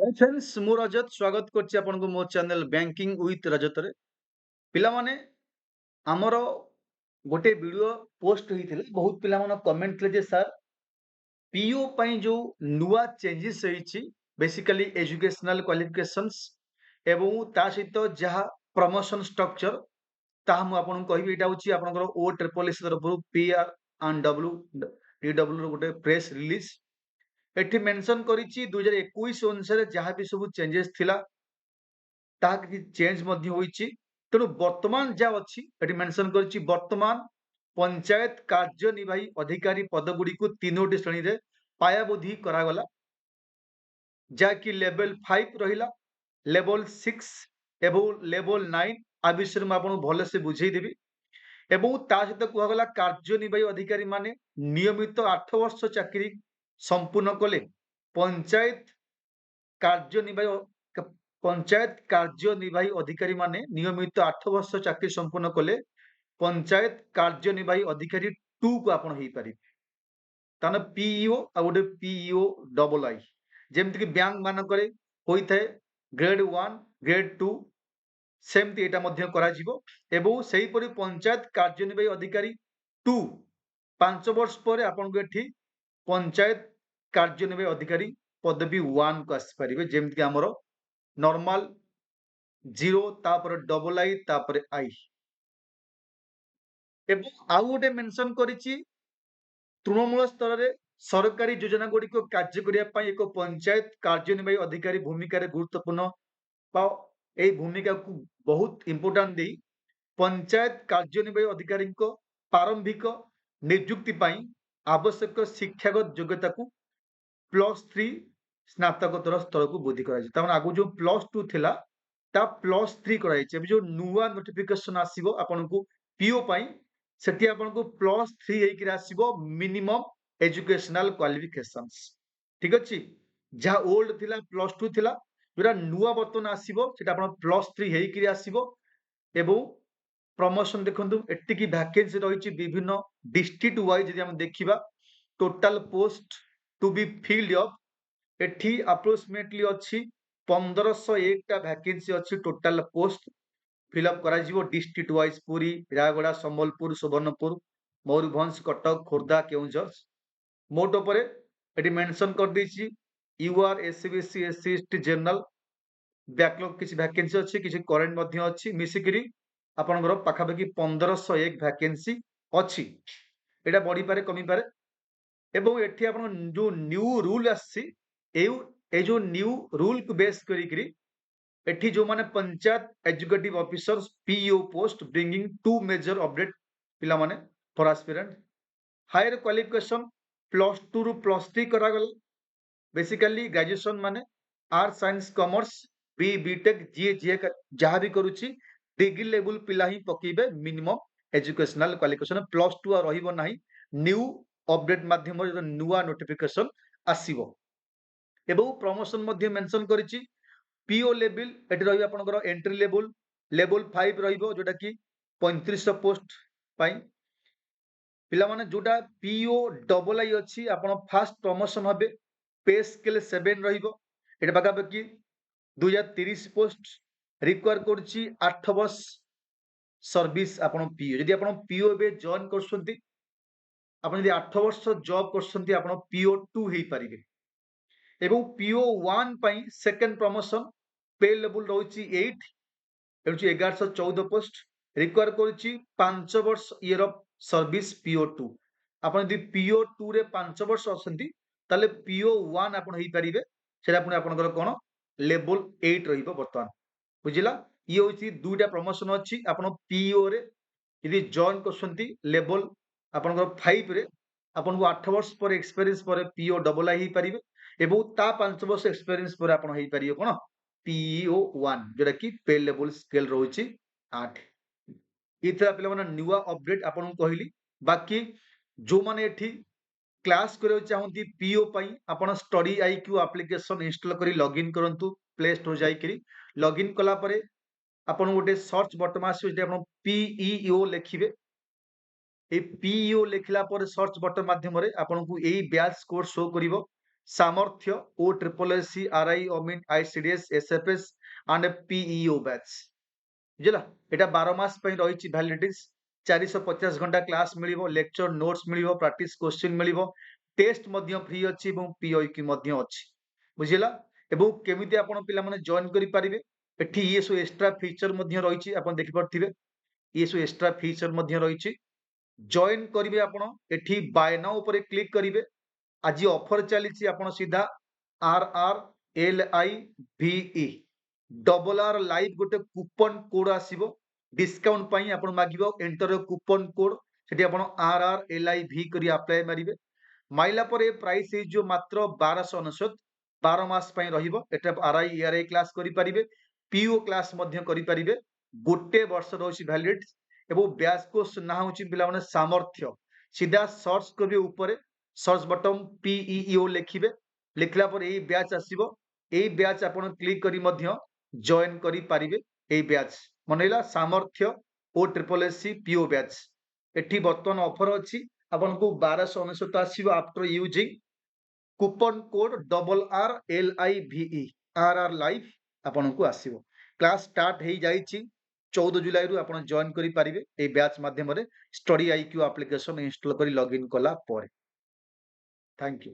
Friends मु रजत स्वागत करछि आपनको मो चैनल बैंकिंग विथ रजत रे पिला माने हमरो गोटे वीडियो पोस्ट होइथिले बहुत पिला माने कमेंट ले जे सर पीओ पई जो नुवा चेंजेस होइछि बेसिकली एजुकेशनल क्वालिफिकेशंस एवं ता सहित जहा प्रमोशन स्ट्रक्चर ताहा मु आपनको कहबी एटा होछि आपनकर ओ ट्रिपल एस तरफ P R and W D W रो गोटे प्रेस रिलीज एठी मेंशन करिछि 2021 अनुसार जहा भी सब चेंजेस थिला ताहा किछि चेंज मध्य होइछि तेणु वर्तमान जा अछि एठी मेंशन करछि वर्तमान पंचायत कार्यनिर्वाही अधिकारी पदगुड़ी को तीनोटी श्रेणी रे पायाबोधी करागला जाकि लेवल 5 रहिला लेवल 6 एवं लेवल 9 आ विषय में आपन भले से बुझेई देबी एवं ता सहित कुहागला कार्यनिर्वाही अधिकारी माने नियमित 8 वर्ष चाकरी संपूर्ण कले पंचायत कार्यनिर्वाही पंचायत कार्यनिर्वाही अधिकारी माने नियमित 8 वर्ष चाकरी संपूर्ण कले पंचायत कार्यनिर्वाही अधिकारी 2 को आपण हेई पारि ताने पीईओ आ गोटे पीईओ डबल आई जेमति कि बैंक मानकरे होइथाय ग्रेड 1 ग्रेड 2 सेमति एटा मध्य करा जिवो एवं सेही परि पंचायत कार्यनिर्वाही अधिकारी 2 5 वर्ष पर आपण को एठी पंचायत कार्यनिर्वाही अधिकारी पदवी 1 को आसी पारिबे जेमति कि हमरो नॉर्मल 0 तापर डबल आई तापर आई एवं आउ गोटे मेंशन करिछि तृणमूल स्तर रे सरकारी योजना गुड़ी को कार्य करिया पई एक पंचायत कार्यनिर्वाही अधिकारी भूमिका रे गुरुत्वपूर्ण बा एई भूमिका को बहुत इंपोर्टेंट देई पंचायत कार्यनिर्वाही अधिकारी को प्रारंभिक नियुक्ति पई आवश्यक शिक्षागत योग्यता को +3 स्नातकोत्तर स्तर को वृद्धि कराई तामान आगु जो +2 थिला ता +3 कराई छै जो नुवा नोटिफिकेशन आसीबो आपन को पीओ पई सेठी आपन को +3 हेकि आसीबो मिनिमम एजुकेशनल क्वालिफिकेशंस ठीक अछि जहा ओल्ड थिला +2 थिला जोरा नुवा बर्तन आसीबो सेटा आपन +3 हेकि आसीबो एवं प्रमोशन देखंतु एटिकी वैकेंसी रहिछि विभिन्न डिस्ट्रिक्ट वाइज यदि हम देखिबा total post to be filled up एठी अप्रोक्सीमेटली अछि 1501 टा वैकेंसी अछि टोटल पोस्ट फिलअप करा जिवो डिस्ट्रिक्ट वाइज पुरी रायगड़ा संबलपुर सुवर्णपुर मयूरभंज कटक खोर्धा केउंझर मोट उपरे एटी मेंशन कर दैछि UR SCBC SC ST general backlog किछि वैकेंसी अछि किछि करेंट मध्य अछि मिसिकरी आपनकर पाखापाखि 1501 वैकेंसी अछि एटा बढ़ी पारे कमी पारे एवं एठी आपन जो न्यू रूल आछि ए जो न्यू रूल को बेस करी एठी जो माने panchayat educative officers PEO post bringing to major update पिला माने फॉर एस्पिरेंट हायर क्वालिफिकेशन +2 रु +3 करा गल बेसिकली ग्रेजुएशन माने arts science commerce B BTech जीए जहाँ भी करूची डिग्री लेवल पिला ही पकेबे मिनिमम एजुकेशनल क्वालिफिकेशन +2 रहिबो नाही न्यू अपडेट माध्यम जो नुवा नोटिफिकेशन आसीबो एवं प्रमोशन मध्य मेंशन करिछि पीओ लेवल एटी रही आपनकर एंट्री लेवल लेवल 5 रहिबो जोटा कि 3500 पोस्ट पाई पिला माने जोटा पीओ डबल आई अछि आपण फास्ट प्रमोशन हबे पे स्केल 7 रहिबो एटा बाका बाकी 2030 पोस्ट रिक्वायर करछि 8 वर्ष सर्विस आपण पीओ यदि आपण पीओ बे जॉइन करसंती आपण यदि 8 वर्ष जॉब करसंती आपण पीओ 2 हेई परिबे एवं पीओ 1 पई सेकंड प्रमोशन पे लेवल रहउछि 8 एउछि 1114 पोस्ट रिक्वायर करछि 5 वर्ष ईयर ऑफ सर्विस पीओ 2 आपण यदि पीओ 2 रे 5 वर्ष असंती ताले पीओ 1 आपण हेई परिबे सेटा पुनी आपनकर कोन लेवल 8 रहिबो वर्तमान बुझिला ये होछि दुटा प्रमोशन अछि आपण पीओ रे यदि जॉइन करसंती लेवल आपनकर 5 रे आपन को 8 वर्ष पर एक्सपीरियंस पर पीओ डबल आई हेई परिबे एवं ता 5 वर्ष एक्सपीरियंस पर आपण हेई परियो कोन पीओ 1 जोटा कि पे लेवल स्केल रहउछि 8 इथरा पिला माने न्यूवा अपडेट आपन कहली बाकी जो माने एठी क्लास करे चाहंती पीओ पई आपण स्टडी आईक्यू एप्लीकेशन इंस्टॉल करी लॉगिन करंतु प्ले स्टोर जाई करी लॉगिन कला परे आपण गोटे सर्च बटन आसी जे आपण पीईओ लिखिबे ए पीईओ लिखला पर सर्च बटन माध्यम रे आपण को एई बैच कोर्स शो करिवो Samarthya O triple S C R I अमीन ICDS SFS and PEO batch बुझला एटा 12 मास पई रहिछि वैलिडिटीज 450 घंटा क्लास मिलिबो लेक्चर नोट्स मिलिबो प्रैक्टिस क्वेश्चन मिलिबो टेस्ट मध्य फ्री अछि एवं पीओक्यू मध्य अछि बुझिला एवं केमिति आपण पिला माने जॉइन करि परिबे एठी ये सो एक्स्ट्रा फीचर मध्य रहिछि आपण देखि परथिबे ये सो एक्स्ट्रा फीचर मध्य रहिछि जॉइन करिवे आपण एठी बाय नाउ ऊपर क्लिक करिवे आज ऑफर चली आप सीधा R R L I V double R live गोटे कूपन कोड आसो डिस्काउंट पाई आप मागिब एंटर कूपन कोड से R R L I V कर अप्लाई मारे माइला पर प्राइस जो मात्र 1299 12 मास रहा आर आई क्लास करें पीओ क्लास करें गोटे वर्ष रही भैलिड एवं बैच को ना हूँ पे सामर्थ्य सीधा सर्च करेंगे ऊपर सर्च बटन पीईओ लिखिबे लिखला पर यही बैच आसीबो यही बैच आपण क्लिक करी मध्य जॉइन करी पारिबे यही बैच मनैला Samarthya O triple S C PO batch एठी वर्तमान ऑफर अछि आपन को 1299 आसीबो after using coupon code double R L I V R R live आपन को आसीबो क्लास स्टार्ट हेई जाईची 14 जुलाई रु आपण जॉइन करी पारिबे ए बैच माध्यम रे स्टडी आईक्यू एप्लीकेशन इंस्टॉल करी लॉगिन कला पर थैंक यू।